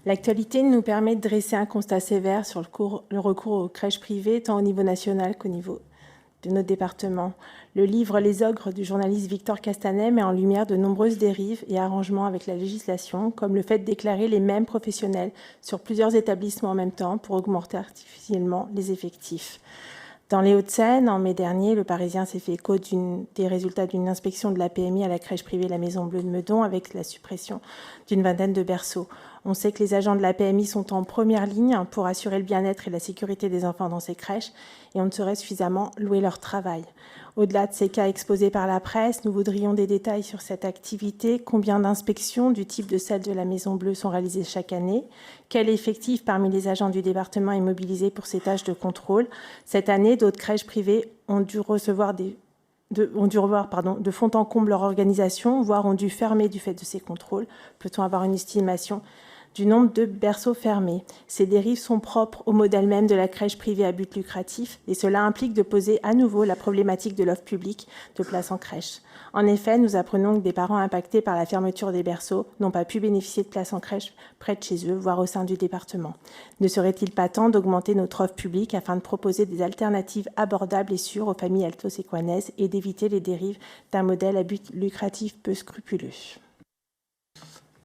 L'actualité nous permet de dresser un constat sévère sur le recours aux crèches privées, tant au niveau national qu'au niveau de notre département. Le livre Les Ogres du journaliste Victor Castanet met en lumière de nombreuses dérives et arrangements avec la législation, comme le fait de déclarer les mêmes professionnels sur plusieurs établissements en même temps pour augmenter artificiellement les effectifs. Dans les Hauts-de-Seine, en mai dernier, le Parisien s'est fait écho des résultats d'une inspection de la PMI à la crèche privée La Maison Bleue de Meudon avec la suppression d'une vingtaine de berceaux. On sait que les agents de la PMI sont en première ligne pour assurer le bien-être et la sécurité des enfants dans ces crèches et on ne saurait suffisamment louer leur travail. Au-delà de ces cas exposés par la presse, nous voudrions des détails sur cette activité. Combien d'inspections du type de celle de la Maison Bleue sont réalisées chaque année? Quel effectif parmi les agents du département est mobilisé pour ces tâches de contrôle? Cette année, d'autres crèches privées ont dû revoir de fond en comble leur organisation, voire ont dû fermer du fait de ces contrôles. Peut-on avoir une estimation du nombre de berceaux fermés? Ces dérives sont propres au modèle même de la crèche privée à but lucratif et cela implique de poser à nouveau la problématique de l'offre publique de places en crèche. En effet, nous apprenons que des parents impactés par la fermeture des berceaux n'ont pas pu bénéficier de places en crèche près de chez eux, voire au sein du département. Ne serait-il pas temps d'augmenter notre offre publique afin de proposer des alternatives abordables et sûres aux familles alto-séquanaises et d'éviter les dérives d'un modèle à but lucratif peu scrupuleux ?